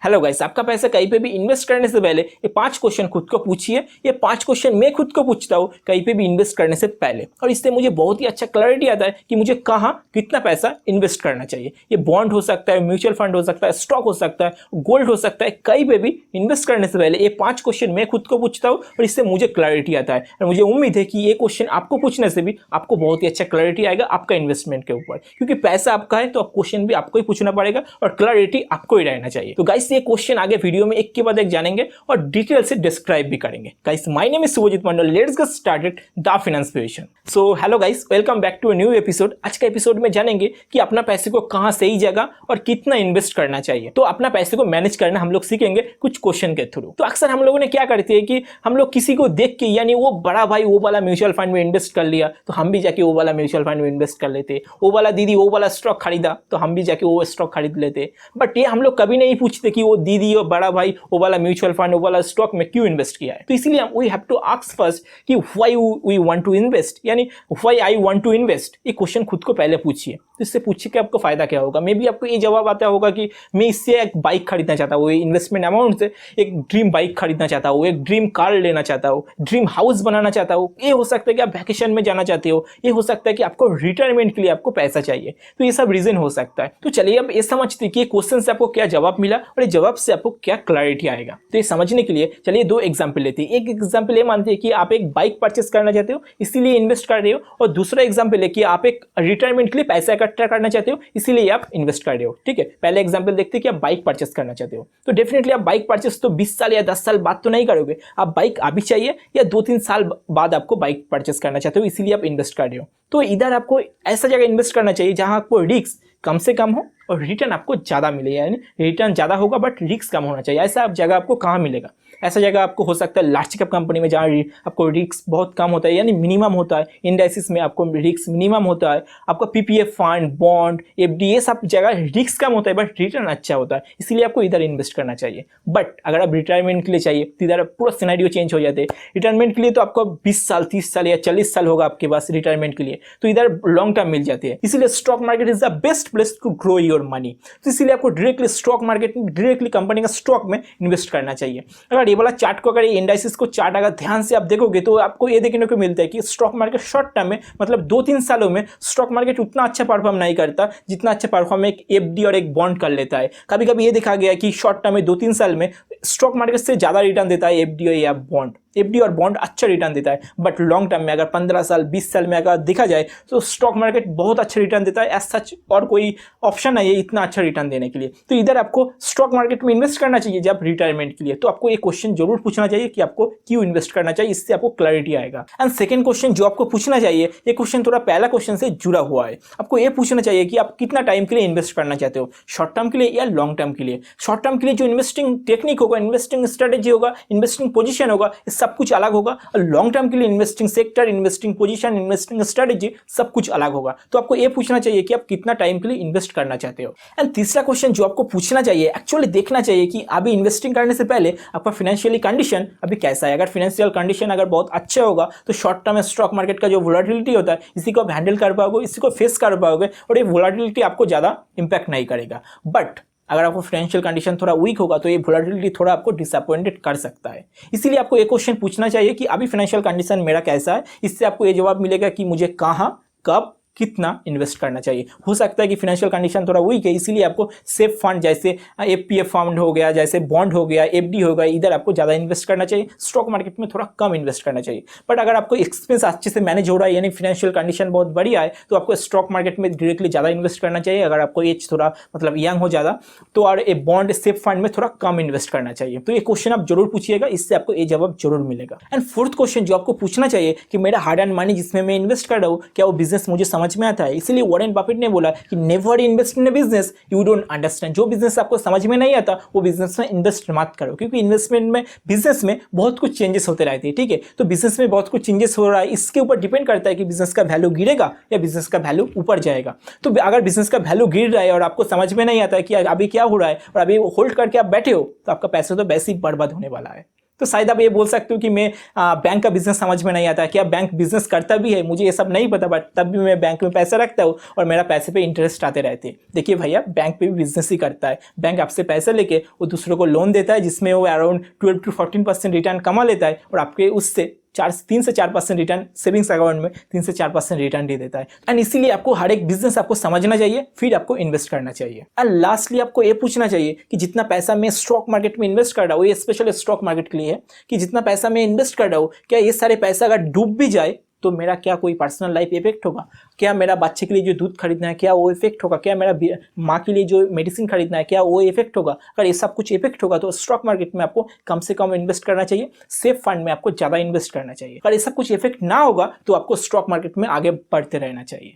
Hello guys, आपका पैसा कहीं पे भी इन्वेस्ट करने से पहले ये 5 क्वेश्चन खुद को पूछिए। ये 5 क्वेश्चन मैं खुद को पूछता हूँ कहीं पे भी इन्वेस्ट करने से पहले, और इससे मुझे बहुत ही अच्छा क्लैरिटी आता है कि मुझे कहाँ कितना पैसा इन्वेस्ट करना चाहिए। ये बॉन्ड हो सकता है, म्यूचुअल फंड हो सकता है, स्टॉक हो सकता है, गोल्ड हो सकता है। कहीं पे भी इन्वेस्ट करने से पहले ये 5 क्वेश्चन मैं खुद को पूछता हूँ और इससे मुझे क्लैरिटी आता है। और मुझे उम्मीद है कि ये क्वेश्चन आपको पूछने से भी आपको बहुत ही अच्छा क्लैरिटी आएगा आपका इन्वेस्टमेंट के ऊपर, क्योंकि पैसा आपका है तो क्वेश्चन भी आपको ही पूछना पड़ेगा और क्लैरिटी आपको ही रहना चाहिए। तो गाइस, ये क्वेश्चन आगे वीडियो में एक के बाद एक जानेंगे और डिटेल से डिस्क्राइब भी करेंगे। Guys, my name is Shubhajit Mandal, let's get started the finance preparation. So hello guys, welcome back to a new episode. आज का एपिसोड में जानेंगे कि अपना पैसे को कहां सही जगह और कितना इन्वेस्ट करना चाहिए। तो अपना पैसे को मैनेज करना हम लोग सीखेंगे कुछ क्वेश्चन के थ्रू। तो अक्सर हम लोगों ने क्या करते हैं कि हम लोग किसी को देख के, यानी वो बड़ा भाई वो वाला म्यूचुअल फंड में इन्वेस्ट कर लिया तो हम भी जाके वो वाला म्यूचुअल फंड में इन्वेस्ट कर लेते, वो वाला दीदी वो वाला स्टॉक खरीदा तो हम भी जाके वो स्टॉक खरीद लेते। बट ये हम लोग कभी नहीं पूछते कि वो दीदी और बड़ा भाई वो वाला म्यूचुअल फंड वो वाला स्टॉक में क्यों इन्वेस्ट किया है। तो इसीलिए we have to ask first कि why we want to invest, यानी why I want to invest. ये क्वेश्चन खुद को पहले पूछिए। तो इससे पूछिए कि आपको फायदा क्या होगा। मे बी आपको ये जवाब आता होगा कि मैं इससे एक बाइक खरीदना चाहता हूँ, इन्वेस्टमेंट अमाउंट से एक ड्रीम बाइक खरीदना चाहता हूँ, एक ड्रीम कार लेना चाहता हूँ, ड्रीम हाउस बनाना चाहता हूँ। ये हो सकता है कि आप वैकेशन में जाना चाहते हो, ये हो सकता है कि आपको रिटायरमेंट के लिए आपको पैसा चाहिए। तो ये सब रीजन हो सकता है। तो चलिए अब ये समझते हैं कि क्वेश्चन से आपको क्या जवाब मिला और ये जवाब से आपको क्या क्लैरिटी आएगा। तो ये समझने के लिए चलिए 2 एग्जाम्पल लेते हैं। एक एग्जाम्पल ये मानते हैं कि आप एक बाइक परचेस करना चाहते हो इसीलिए इन्वेस्ट कर रहे हो, और दूसरा एग्जाम्पल है कि आप एक रिटायरमेंट के लिए पैसा इकट्ठा करना चाहते हो इसीलिए आप इन्वेस्ट कर रहे हो। ठीक है, पहले एग्जाम्पल देखते हैं कि आप बाइक परचेस करना चाहते हो। तो डेफिनेटली आप बाइक परचेस तो 20 साल या 10 साल बाद तो नहीं करोगे। आप बाइक अभी चाहिए या 2-3 साल बाद आपको बाइक परचेस करना चाहते हो इसीलिए आप इन्वेस्ट कर रहे हो। तो इधर आपको ऐसा जगह इन्वेस्ट करना चाहिए जहां आपको रिस्क कम से कम हो और रिटर्न आपको ज्यादा मिले, यानी रिटर्न ज्यादा होगा बट रिस्क कम होना चाहिए। ऐसा जगह आपको कहाँ मिलेगा? ऐसा जगह आपको हो सकता है लार्ज कैप कंपनी में जहाँ आपको रिस्क बहुत कम होता है, यानी मिनिमम होता है। इंडाइसिस में आपको रिस्क मिनिमम होता है। आपका पीपीएफ फंड, बॉन्ड, एफडी, ये सब जगह रिस्क कम होता है बट रिटर्न अच्छा होता है, इसीलिए आपको इधर इन्वेस्ट करना चाहिए। बट अगर आप रिटायरमेंट के लिए चाहिए तो इधर पूरा सिनेरियो चेंज हो जाते हैं। रिटायरमेंट के लिए तो आपको 20 साल, 30 साल या 40 साल होगा आपके पास रिटायरमेंट के लिए, तो इधर लॉन्ग टर्म मिल जाते हैं। इसीलिए stock market is the best place to grow your money. तो इसीलिए आपको डायरेक्टली स्टॉक मार्केट में, डायरेक्टली कंपनी का स्टॉक में इन्वेस्ट करना चाहिए। अगर ये वाला चार्ट को, अगर ये इंडाइसिस को चार्ट अगर ध्यान से आप देखोगे तो आपको ये देखने को मिलता है कि स्टॉक मार्केट शॉर्ट टर्म में, मतलब 2-3 सालों में स्टॉक मार्केट उतना अच्छा परफॉर्म नहीं करता जितना अच्छा परफॉर्म एक एफडी और एक बॉन्ड कर लेता है। कभी कभी ये देखा गया कि शॉर्ट टर्म में 2-3 साल में स्टॉक मार्केट से ज्यादा रिटर्न देता है एफडी या बॉन्ड। एफडी और बॉन्ड अच्छा रिटर्न देता है, बट लॉन्ग टर्म में अगर 15 साल 20 साल में अगर देखा जाए तो स्टॉक मार्केट बहुत अच्छा रिटर्न देता है। एज सच और कोई ऑप्शन नहीं है इतना अच्छा रिटर्न देने के लिए। तो इधर आपको स्टॉक मार्केट में इन्वेस्ट करना चाहिए जब रिटायरमेंट के लिए। तो आपको ये क्वेश्चन जरूर पूछना चाहिए कि आपको क्यों इन्वेस्ट करना चाहिए, इससे आपको क्लैरिटी आएगा। एंड सेकंड क्वेश्चन जो आपको पूछना चाहिए, ये क्वेश्चन थोड़ा पहला क्वेश्चन से जुड़ा हुआ है। आपको ये पूछना चाहिए कि आप कितना टाइम के लिए इन्वेस्ट करना चाहते हो, शॉर्ट टर्म के लिए या लॉन्ग टर्म के लिए। शॉर्ट टर्म के लिए जो इन्वेस्टिंग टेक्निक होगा, इन्वेस्टिंग स्ट्रेटेजी होगा, इन्वेस्टिंग पोजीशन होगा, ये सब कुछ अलग होगा। और लॉन्ग टर्म के लिए investing sector, investing position, investing strategy सब कुछ अलग होगा। तो आपको ये पूछना चाहिए कि आप कितना टाइम के लिए इन्वेस्ट करना चाहते हो। एंड तीसरा क्वेश्चन जो आपको पूछना चाहिए, एक्चुअली देखना चाहिए कि अभी इन्वेस्टिंग करने से पहले आपका फाइनेंशियली कंडीशन अभी कैसा है। अगर फाइनेंशियल कंडीशन अगर बहुत अच्छा होगा तो शॉर्ट टर्म में स्टॉक मार्केट का जो वोलेटिलिटी होता है इसी को आप हैंडल कर पाओगे, इसी को फेस कर पाओगे और ये वोलेटिलिटी आपको ज्यादा इंपैक्ट नहीं करेगा। बट अगर आपको फाइनेंशियल कंडीशन थोड़ा वीक होगा तो ये वोलेटिलिटी थोड़ा आपको डिसअपॉइंटेड कर सकता है। इसीलिए आपको एक क्वेश्चन पूछना चाहिए कि अभी फाइनेंशियल कंडीशन मेरा कैसा है। इससे आपको ये जवाब मिलेगा कि मुझे कहाँ, कब, कितना इन्वेस्ट करना चाहिए। हो सकता है कि फाइनेंशियल कंडीशन थोड़ा वीक है, इसीलिए आपको सेफ फंड जैसे एफपीएफ फंड हो गया, जैसे बॉन्ड हो गया, एफडी हो गया, इधर आपको ज़्यादा इन्वेस्ट करना चाहिए। स्टॉक मार्केट में थोड़ा कम इन्वेस्ट करना चाहिए। बट अगर आपको एक्सपेंस अच्छे से मैनेज हो रहा है, यानी फाइनेंशियल कंडीशन बहुत बढ़िया है, तो आपको स्टॉक मार्केट में डायरेक्टली ज़्यादा इन्वेस्ट करना चाहिए। अगर आपको एज थोड़ा मतलब यंग हो ज़्यादा तो, और ए बॉन्ड सेफ फंड में थोड़ा कम इन्वेस्ट करना चाहिए। तो ये क्वेश्चन आप जरूर पूछिएगा, इससे आपको ये जवाब जरूर मिलेगा। एंड फोर्थ क्वेश्चन जो आपको पूछना चाहिए कि मेरा हार्ड एंड मनी जिसमें मैं इन्वेस्ट कर रहा हूँ, क्या वो बिजनेस मुझे समझ में आता है। इसीलिए वॉरेन बफेट ने बोला कि never invest in a business you don't understand. जो बिजनेस आपको समझ में नहीं आता वो बिजनेस में इन्वेस्ट मत करो, क्योंकि इन्वेस्टमेंट में, बिजनेस में बहुत कुछ चेंजेस होते रहते हैं। ठीक है, तो बिजनेस में बहुत कुछ चेंजेस हो रहा है, इसके ऊपर डिपेंड करता है कि बिजनेस का वैल्यू गिरेगा या बिजनेस का वैल्यू ऊपर जाएगा। तो अगर बिजनेस का वैल्यू गिर रहा है और आपको समझ में नहीं आता है कि अभी क्या हो रहा है और अभी होल्ड करके आप बैठे हो, तो आपका पैसा तो वैसे ही बर्बाद होने वाला है। तो शायद आप ये बोल सकते हो कि मैं बैंक का बिजनेस समझ में नहीं आता, क्या बैंक बिजनेस करता भी है, मुझे ये सब नहीं पता, बट तब भी मैं बैंक में पैसा रखता हूँ और मेरा पैसे पे इंटरेस्ट आते रहते हैं। देखिए भैया, बैंक पे भी बिजनेस ही करता है। बैंक आपसे पैसा लेके वो दूसरों को लोन देता है, जिसमें वो अराउंड 12 to 14% रिटर्न कमा लेता है और आपके उससे 3 से 4% रिटर्न सेविंग्स अकाउंट में 3 से 4% रिटर्न दे देता है। एंड इसीलिए आपको हर एक बिजनेस आपको समझना चाहिए, फिर आपको इन्वेस्ट करना चाहिए। एंड लास्टली आपको ये पूछना चाहिए कि जितना पैसा मैं स्टॉक मार्केट में इन्वेस्ट कर रहा हूँ, ये स्पेशल स्टॉक मार्केट के लिए है, कि जितना पैसा मैं इन्वेस्ट कर रहा हूँ, क्या ये सारे पैसा अगर डूब भी जाए तो मेरा क्या कोई पर्सनल लाइफ इफेक्ट होगा? क्या मेरा बच्चे के लिए जो दूध खरीदना है क्या वो इफेक्ट होगा? क्या मेरा माँ के लिए जो मेडिसिन खरीदना है क्या वो इफेक्ट होगा? अगर ये सब कुछ इफेक्ट होगा तो स्टॉक मार्केट में आपको कम से कम इन्वेस्ट करना चाहिए, सेफ फंड में आपको ज़्यादा इन्वेस्ट करना चाहिए। अगर ये सब कुछ इफेक्ट ना होगा तो आपको स्टॉक मार्केट में आगे बढ़ते रहना चाहिए।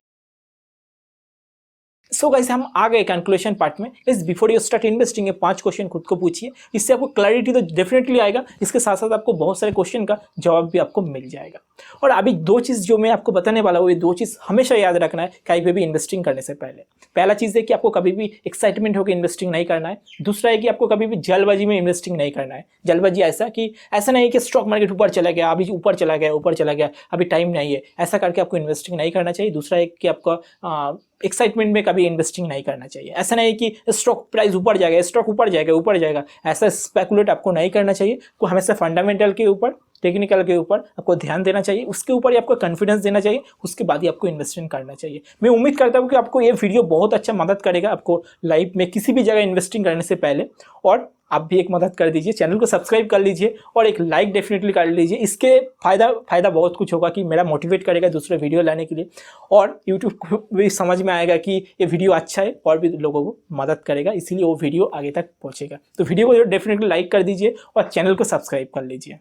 सो गाइस, हम आ गए कैलकुलेशन पार्ट में। इस बिफोर यू स्टार्ट इन्वेस्टिंग ये 5 क्वेश्चन खुद को पूछिए, इससे आपको क्लैरिटी तो डेफिनेटली आएगा, इसके साथ साथ आपको बहुत सारे क्वेश्चन का जवाब भी आपको मिल जाएगा। और अभी 2 चीज़ जो मैं आपको बताने वाला हूँ, ये 2 चीज़ हमेशा याद रखना है कहीं पे भी इन्वेस्टिंग करने से पहले। पहला चीज़ है कि आपको कभी भी एक्साइटमेंट होकर इन्वेस्टिंग नहीं करना है। दूसरा है कि आपको कभी भी जल्दबाजी में इन्वेस्टिंग नहीं करना है। जल्दबाजी ऐसा नहीं है कि स्टॉक मार्केट ऊपर चला गया, अभी ऊपर चला गया, अभी टाइम नहीं है, ऐसा करके आपको इन्वेस्टिंग नहीं करना चाहिए। दूसरा है कि आपका एक्साइटमेंट में कभी इन्वेस्टिंग नहीं करना चाहिए। ऐसा नहीं कि स्टॉक प्राइस ऊपर जाएगा, ऐसा स्पेकुलेट आपको नहीं करना चाहिए। को हमेशा फंडामेंटल के ऊपर, टेक्निकल के ऊपर आपको ध्यान देना चाहिए, उसके ऊपर ही आपको कॉन्फिडेंस देना चाहिए, उसके बाद ही आपको इन्वेस्टमेंट करना चाहिए। मैं उम्मीद करता हूँ कि आपको ये वीडियो बहुत अच्छा मदद करेगा आपको लाइफ में किसी भी जगह इन्वेस्टिंग करने से पहले। और आप भी एक मदद कर दीजिए, चैनल को सब्सक्राइब कर लीजिए और एक लाइक डेफिनेटली कर लीजिए। इसके फायदा बहुत कुछ होगा कि मेरा मोटिवेट करेगा दूसरे वीडियो लाने के लिए, और यूट्यूब को भी समझ में आएगा कि ये वीडियो अच्छा है और भी लोगों को मदद करेगा, इसीलिए वो वीडियो आगे तक पहुँचेगा। तो वीडियो को डेफिनेटली लाइक कर दीजिए और चैनल को सब्सक्राइब कर लीजिए।